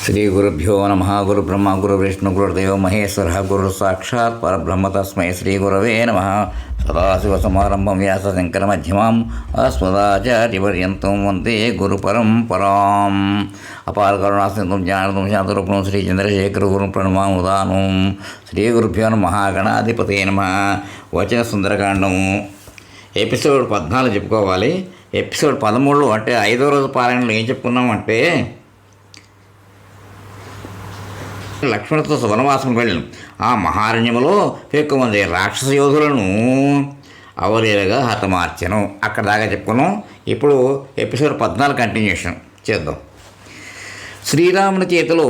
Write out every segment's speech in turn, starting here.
శ్రీ గురుభ్యో నమ. గురు బ్రహ్మ గురు విష్ణు గురుదేవ మహేశ్వర గురు సాక్షాత్ పరబ్రహ్మ తస్మై శ్రీ గురవే నమ. సదాశివసమారంభం వ్యాస శంకర మధ్యమాం అస్మదాచార్యపర్యంతం వందే గురు పరంపరాం. అపార కరుణాసింధం జ్ఞానదం శాంతరూపం శ్రీ చంద్రశేఖర గురు ప్రణమాముదానం. శ్రీ గురుభ్యో నమ. గణాధిపతే నమ. వచన సుందరకాండము ఎపిసోడ్ 14 చెప్పుకోవాలి. ఎపిసోడ్ 13 అంటే 5వ రోజు పారాయణలో ఏం చెప్పుకున్నామంటే, లక్ష్మణుడితో వనవాసం వెళ్ళాను. ఆ మహారణ్యములో ఎక్కువ మంది రాక్షస యోధులను అవలీలగా హతమార్చెను. అక్కడ దాకా చెప్పుకున్నాం. ఇప్పుడు ఎపిసోడ్ 14 కంటిన్యూషన్ చేద్దాం. శ్రీరాముని చేతిలో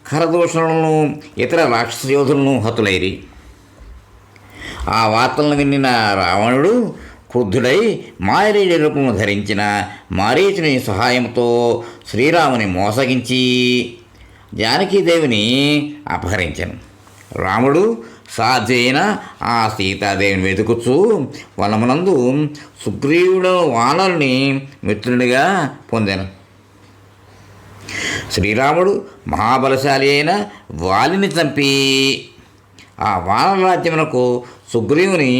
ఖరదూషణులను ఇతర రాక్షస యోధులను హతులైరి. ఆ వార్తలను వినిన రావణుడు క్రుద్ధుడై మారీచ రూపము ధరించిన మారీచుని సహాయంతో శ్రీరాముని మోసగించి జానకీదేవిని అపహరించాను. రాముడు సాధ్యైన ఆ సీతాదేవిని వెతుకుచూ వనమునందు సుగ్రీవుడు వానరుని మిత్రునిగా పొందాను. శ్రీరాముడు మహాబలశాలి అయిన వాలిని చంపి ఆ వానర రాజ్యమునకు సుగ్రీవుని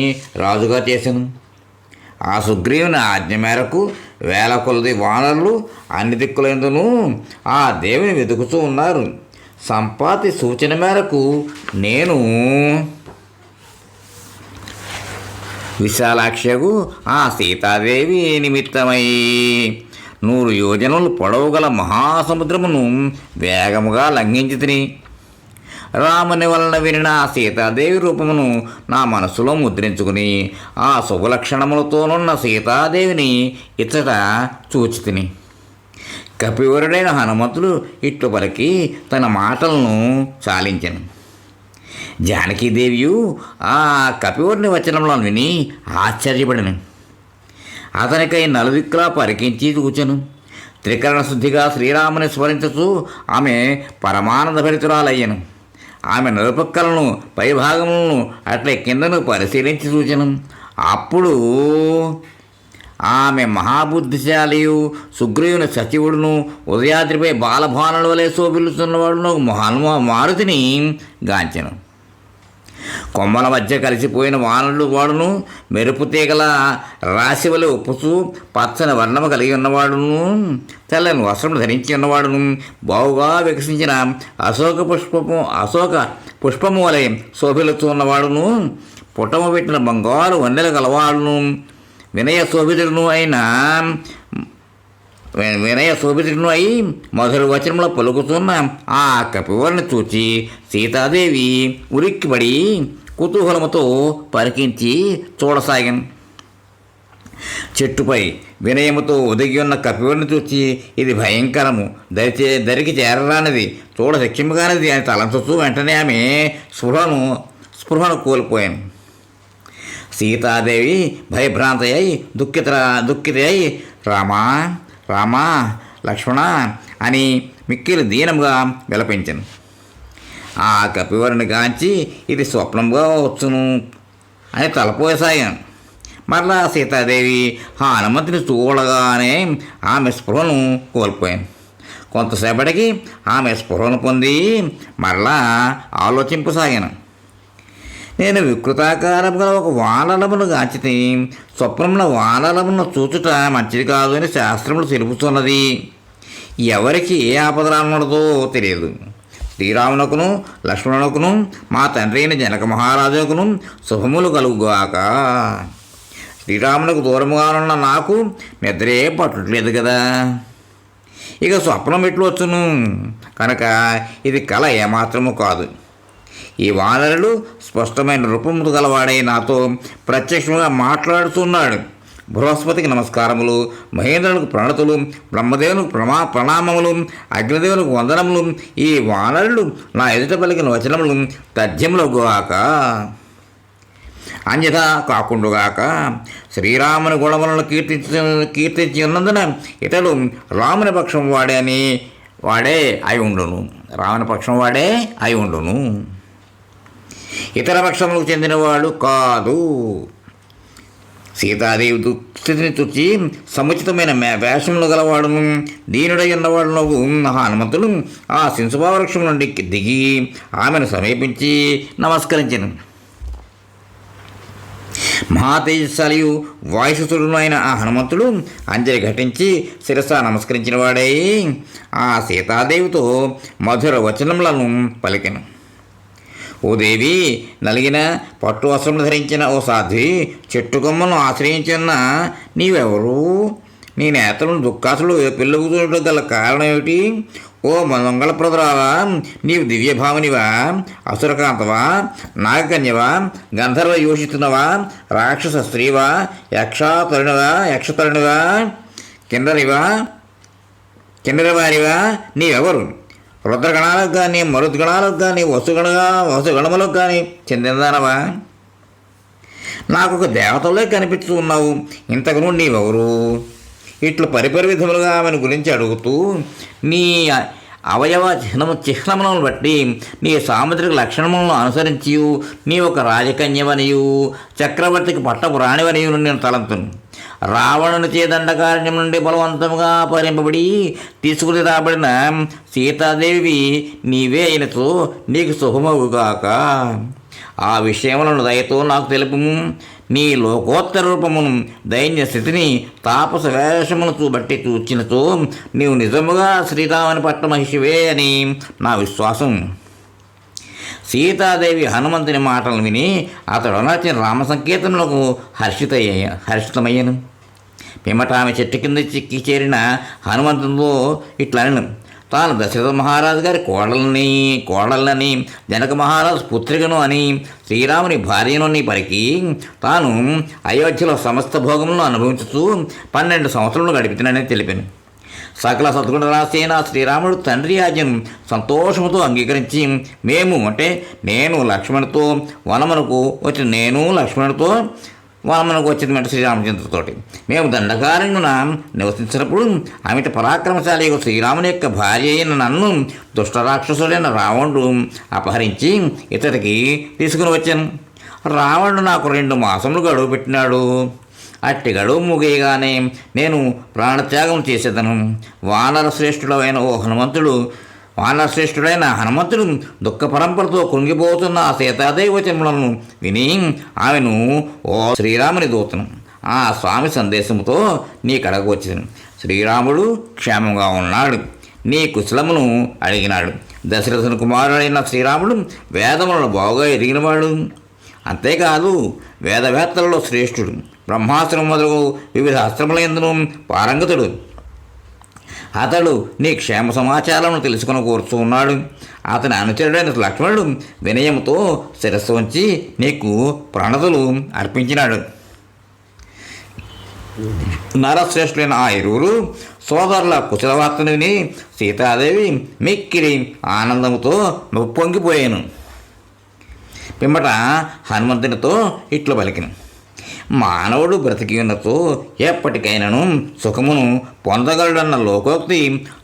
రాజుగా చేశాను. ఆ సుగ్రీవుని ఆజ్ఞ మేరకు వేల కొలది వానరులు అన్ని దిక్కులందునూ ఆ దేవిని వెతుకుతూ ఉన్నారు. సంపాతి సూచన మేరకు నేను విశాలాక్షకు ఆ సీతాదేవి నిమిత్తమై 100 యోజనలు పొడవు గల మహాసముద్రమును వేగముగా లంఘించి తిని రాముని వలన వినిన ఆ సీతాదేవి రూపమును నా మనసులో ముద్రించుకుని ఆ శుభలక్షణములతోనున్న సీతాదేవిని ఇచ్చట చూచి తిని. కపివరుడైన హనుమంతుడు ఇట్లు పలికి తన మాటలను చాలించెను. జానకీదేవియు ఆ కపివరుని వచనంలో విని ఆశ్చర్యపడిను. అతనికై నలుదిక్కులా పరికించి చూచెను. త్రికరణ శుద్ధిగా శ్రీరాముని స్మరించుచు ఆమె పరమానంద భరితురాలయ్యను. ఆమె నలుపక్కలను పైభాగములను అట్లే కిందను పరిశీలించి చూచెను. అప్పుడు ఆమె మహాబుద్ధిశాలియు సుగ్రీవుని సచివుడును ఉదయాద్రిపై బాలభానుల వలె శోభిల్లుతున్నవాడును మారుతిని గాంచెను. కొమ్మల మధ్య కలిసిపోయిన వానరుడు వాడును మెరుపు తీగల రాశి వలె ఒప్పుచూ పచ్చని వర్ణము కలిగి ఉన్నవాడును తెల్లని వస్త్రము ధరించి ఉన్నవాడును బావుగా వికసించిన అశోక పుష్పము వలె శోభిల్లుతూ ఉన్నవాడును పుటము పెట్టిన బంగారు వన్నెలు గలవాడును వినయ శోభితుడును అయి మధుర వచనంలో పలుకుతున్న ఆ కపివరుని చూచి సీతాదేవి ఉరిక్కిపడి కుతూహలముతో పరికించి చూడసాగాను. చెట్టుపై వినయముతో ఒదిగి ఉన్న కపివరుని చూచి ఇది భయంకరము, దరికి చేరరానిది, చూడ శక్యముగానిది అని తలంచుతూ వెంటనే ఆమె స్పృహను కోల్పోయాను. సీతాదేవి భయభ్రాంత అయి దుఃఖిత అయి రామా లక్ష్మణ అని మిక్కిలి దీనముగా విలపించను. ఆ కపివరుని గాంచి ఇది స్వప్నంగా వచ్చును అని తలపోసాగాను. మరలా సీతాదేవి హనుమంతుని చూడగానే ఆమె స్పృహను కోల్పోయాను. కొంతసేపటికి ఆమె స్పృహను పొంది మరలా ఆలోచింపసాగాను. నేను వికృతాకారం గల ఒక వానరమును గాంచితి. స్వప్నంలో వానరమును చూచుట మంచిది కాదు అని శాస్త్రములు తెలుపుతున్నది. ఎవరికి ఏ ఆపద రానున్నదో తెలియదు. శ్రీరామునకును లక్ష్మణునకును మా తండ్రి అయిన జనక మహారాజుకును శుభములు కలుగుగాక. శ్రీరామునకు దూరముగానున్న నాకు నిద్రే పట్టట్లేదు కదా, ఇక స్వప్నం ఎట్లు వచ్చును కనుక ఇది కల ఏమాత్రము కాదు. ఈ వానరుడు స్పష్టమైన రూపము గలవాడై నాతో ప్రత్యక్షంగా మాట్లాడుతున్నాడు. బృహస్పతికి నమస్కారములు, మహేంద్రునికి ప్రణతులు, బ్రహ్మదేవునికి ప్రణామములు, అగ్నిదేవునికి వందనములు. ఈ వానరుడు నా ఎదుట పలికిన వచనములు తథ్యములగుగాక, అన్యథా కాకుండుగాక. శ్రీరాముని గుణములను కీర్తించి ఉన్నందున ఇతడు రాముని పక్షం వాడే అయి ఉండును. రాముని పక్షం వాడే అయి ఉండును, ఇతర పక్షములకు చెందినవాడు కాదు. సీతాదేవి దుస్థితిని చూచి సముచితమైన వేషములు గలవాడును దీనుడై ఉన్నవాడు హనుమంతుడు ఆ శింసుభా వృక్షం నుండి దిగి ఆమెను సమీపించి నమస్కరించెను. మహాతేజస్శాలియు వాయుసుతుడును అయిన ఆ హనుమంతుడు అంజలి ఘటించి శిరస నమస్కరించిన వాడై ఆ సీతాదేవితో మధుర వచనములను పలికెను. ఓ దేవి, నలిగిన పట్టు వస్త్రములు ధరించిన ఓ సాధ్వి, చెట్టు కొమ్మను ఆశ్రయించిన నీవెవరు? నీ నేతలను దుఃఖాసులు పెళ్ళగుతుండటం గల కారణం ఏమిటి? ఓ మంగళప్రదురావా, నీవు దివ్యభావనివా, అసురకాంతవా, నాగకన్యవా, గంధర్వ యోషితునవా, రాక్షస స్త్రీవా, యక్షతరుణివా, కిన్నరవారివా, నీవెవరు? రుద్రగణాలకు కానీ మరుద్గణాలకు కానీ వసుగణములకు కానీ చెందినదానవా? నాకు ఒక దేవతలే కనిపిస్తూ ఉన్నావు, ఇంతకును నీవెవరు? ఇట్లు పరిపరి విధములుగా ఆమెను గురించి అడుగుతూ నీ అవయవ చిహ్నములను బట్టి నీ సాముద్రిక లక్షణములను అనుసరించి నీ ఒక రాజకన్యవనియు చక్రవర్తికి పట్టపు రాణివనియు నేను తలంతును. రావణుని చేదండకారణ్యం నుండి బలవంతముగా పరింపబడి తీసుకుని రాబడిన సీతాదేవి నీవే అయినతో నీకు శుభమవుగాక. ఆ విషయములను దయతో నాకు తెలుపుము. నీ లోకోత్తర రూపమును, దైన్య స్థితిని, తాపస వేషమును బట్టి చూచినతో నీవు నిజముగా శ్రీరాముని పట్ల మహిషివే అని నా విశ్వాసం. సీతాదేవి హనుమంతుని మాటలు విని అతడు నచ్చిన రామ సంకేతములకు హర్షితమయ్యను. పిమ్మట ఆమె చెట్టు కింద చిక్కి చేరిన హనుమంతునితో ఇట్లనను, తాను దశరథ మహారాజు గారి కోడళ్ళని జనక మహారాజు పుత్రికను అని శ్రీరాముని భార్యను అని పలికి తాను అయోధ్యలో సమస్త భోగములను అనుభవించుతూ 12 సంవత్సరములు గడిపితనని తెలిపాను. సకల సద్గుణ రాసేన శ్రీరాముడు తండ్రి ఆజ్ఞను సంతోషముతో అంగీకరించి మేము అంటే నేను లక్ష్మణుడితో వనమునకు వచ్చింది శ్రీరామచంద్రతోటి మేము దండకారణ్యున నివసించినప్పుడు అమిత పరాక్రమశాలి శ్రీరాముని యొక్క భార్య అయిన నన్ను దుష్టరాక్షసుడైన రావణుడు అపహరించి ఇతడికి తీసుకుని వచ్చాను. రావణుడు నాకు 2 మాసములు గడువు పెట్టినాడు. అట్టి గడువు ముగియగానే నేను ప్రాణత్యాగం చేసేదను. వానరశ్రేష్ఠుడైన హనుమంతుడు దుఃఖ పరంపరతో కృంగిపోతున్న ఆ సీతాదేవి వచనములను విని ఆమెను, ఓ శ్రీరాముని దూతను, ఆ స్వామి సందేశముతో నీ కడకు వచ్చాను. శ్రీరాముడు క్షేమంగా ఉన్నాడు, నీ కుశలమును అడిగినాడు. దశరథుని కుమారుడైన శ్రీరాముడు వేదములను బాగా ఎరిగినవాడు. అంతేకాదు వేదవేత్తలలో శ్రేష్ఠుడు, బ్రహ్మాస్త్రం మొదలు వివిధ అస్త్రములందును పారంగతుడు. అతడు నీ క్షేమ సమాచారమును తెలుసుకుని కోరుతూ ఉన్నాడు. అతని అనుచరుడైన లక్ష్మణుడు వినయముతో శిరస్సు వంచి నీకు ప్రణతులు అర్పించినాడు. నరశ్రేష్ఠులైన ఆ ఇరువురు సోదరుల కుశలవార్తను విని సీతాదేవి మిక్కిరి ఆనందముతో పొంగిపోయాను. పిమ్మట హనుమంతునితో ఇట్లు పలికిను, మానవుడు బ్రతికి ఉన్నతో ఎప్పటికైనాను సుఖమును పొందగలడన్న లోకోక్తి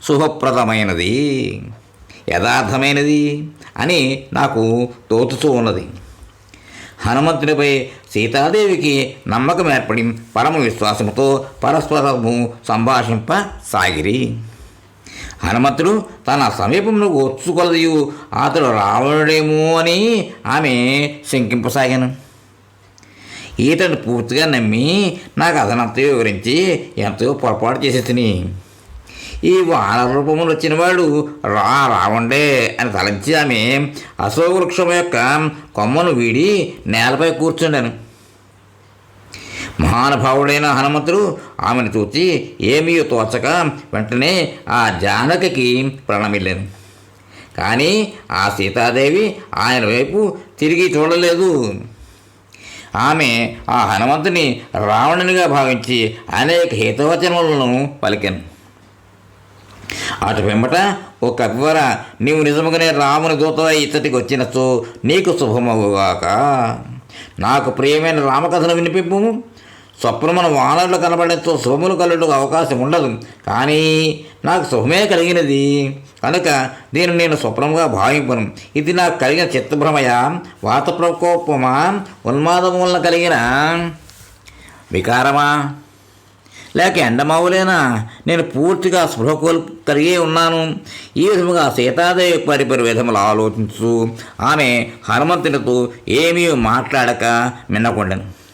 శుభప్రదమైనది, యథార్థమైనది అని నాకు తోచుతూ ఉన్నది. హనుమంతునిపై సీతాదేవికి నమ్మకం ఏర్పడి పరమ విశ్వాసముతో పరస్పరము సంభాషింపసాగిరి. హనుమంతుడు తన సమీపంలో వచ్చుకొలదియు అతడు రావణుడేమో అని ఆమె శంకింపసాగాను. ఈతడు పూర్తిగా నమ్మి నాకు అదనంతా వివరించి ఎంతో పొరపాటు చేసి తిని ఈ వానర రూపములు వచ్చినవాడు రావండే అని తలంచి ఆమె అశోక వృక్షం యొక్క కొమ్మను వీడి నేలపై కూర్చుండాను. మహానుభావుడైన హనుమంతుడు ఆమెను చూచి ఏమీ తోచక వెంటనే ఆ జానకి ప్రణమిల్లాను. కానీ ఆ సీతాదేవి ఆయన వైపు తిరిగి చూడలేదు. ఆమె ఆ హనుమంతుని రావణునిగా భావించి అనేక హితవచనములను పలికాను. అటు వెంబట ఓ కపివర, నీవు నిజముగానే రాముని దూత ఇచ్చటికి వచ్చినచో నీకు శుభమవుగాక. నాకు ప్రియమైన రామకథను వినిపింపు. స్వప్నమున వానరులు కనబడేతో శుభములు కలుగుటకు అవకాశం ఉండదు, కానీ నాకు శుభమే కలిగినది కనుక దీన్ని నేను స్వప్నముగా భావింపను. ఇది నాకు కలిగిన చిత్తభ్రమయ, వాత ప్రకోపమా, ఉన్మాదం వలన కలిగిన వికారమా లేక ఎండమావులేనా? నేను పూర్తిగా స్పృహ కలిగి ఉన్నాను. ఈ విధముగా సీతాదేవి పరిపరి విధములు ఆలోచించు ఆమె హనుమంతునితో ఏమీ మాట్లాడక మిన్నకొండెను.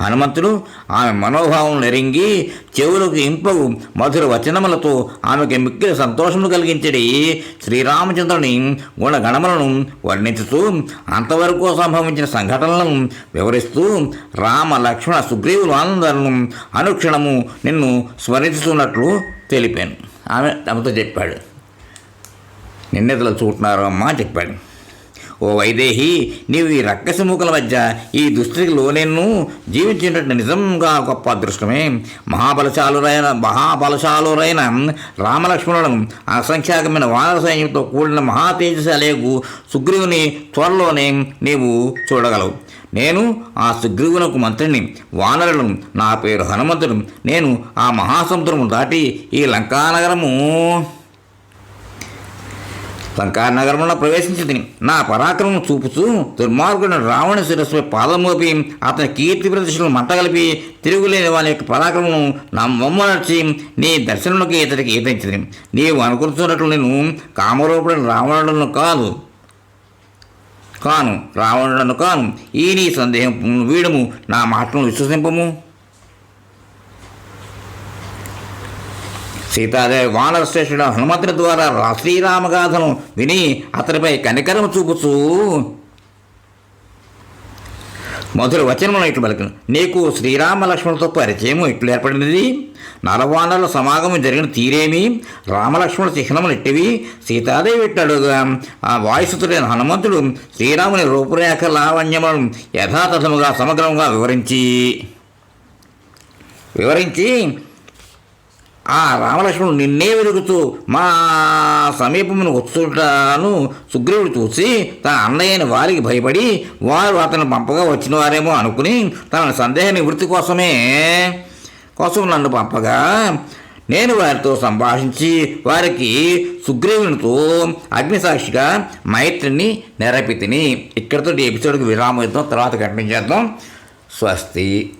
హనుమంతుడు ఆమె మనోభావం నెరింగి చెవులకు ఇంపగు మధుర వచనములతో ఆమెకి మిక్కిలి సంతోషము కలిగించడి శ్రీరామచంద్రుని గుణగణములను వర్ణించుతూ అంతవరకు సంభవించిన సంఘటనలను వివరిస్తూ రామ లక్ష్మణ సుగ్రీవులు అందరూ అనుక్షణము నిన్ను స్మరించుతున్నట్లు తెలిపాను. ఆమెతో చెప్పాడు. నిన్నెతలు చూటున్నారు అమ్మా చెప్పాడు. ఓ వైదేహి, నీవు ఈ రక్కసముఖుల మధ్య ఈ దుస్థితికి లోనెన్ను జీవించినట్టు నిజంగా గొప్ప అదృష్టమే. మహాబలశాలురైన రామలక్ష్మణులను అసంఖ్యాకమైన వానర సైన్యంతో కూడిన మహా తేజశాలేగు సుగ్రీవుని త్వరలోనే నీవు చూడగలవు. నేను ఆ సుగ్రీవునకు మంత్రిని, వానరులను. నా పేరు హనుమంతుడు. నేను ఆ మహాసముద్రము దాటి ఈ లంకానగరంలో ప్రవేశించింది. నా పరాక్రమం చూపుతూ దుర్మార్గుడు రావణ శిరస్సుపై పాదమోపి అతని కీర్తి ప్రదర్శనలు మంటగలిపి తిరుగులేని వాని యొక్క పరాక్రమం నా మమ్మనర్చి నీ దర్శనంలోకి ఇతడికి ఈతించింది. నీవు అనుకుంటున్నట్లు నేను కామరూపుడైన రావణులను కాను. ఈ నీ సందేహం వీడము, నా మాటలను విశ్వసింపము. సీతాదేవి వానర శ్రేష్ఠుడు హనుమంతుని ద్వారా శ్రీరామగాథను విని అతనిపై కనికరము చూపుచూ మధుర వచనములను ఇట్లు పలికిన. నీకు శ్రీరామ లక్ష్మణులతో పరిచయము ఇట్లు ఏర్పడినది. నరవానరుల సమాగమం జరిగిన తీరేమి, రామలక్ష్మణ చిహ్నములు ఇట్టివి. సీతాదేవి ఇట్టడుగా ఆ వాయుసుతుడైన హనుమంతుడు శ్రీరాముని రూపురేఖ లావణ్యములను యథాతథముగా సమగ్రంగా వివరించి ఆ రామలక్ష్మణుడు నిన్నే వెలుగుతూ మా సమీపమును వచ్చుటాను సుగ్రీవుడు చూసి తన అన్నయ్యని వారికి భయపడి వారు అతను పంపగా వచ్చిన వారేమో అనుకుని తన సందేహ నివృత్తి కోసం నన్ను పంపగా నేను వారితో సంభాషించి వారికి సుగ్రీవునితో అగ్నిసాక్షిగా మైత్రిని నెరపితిని. ఇక్కడితో ఈ ఎపిసోడ్కి విరామం ఇద్దాం, తర్వాత కంటిన్యూ చేద్దాం. స్వస్తి.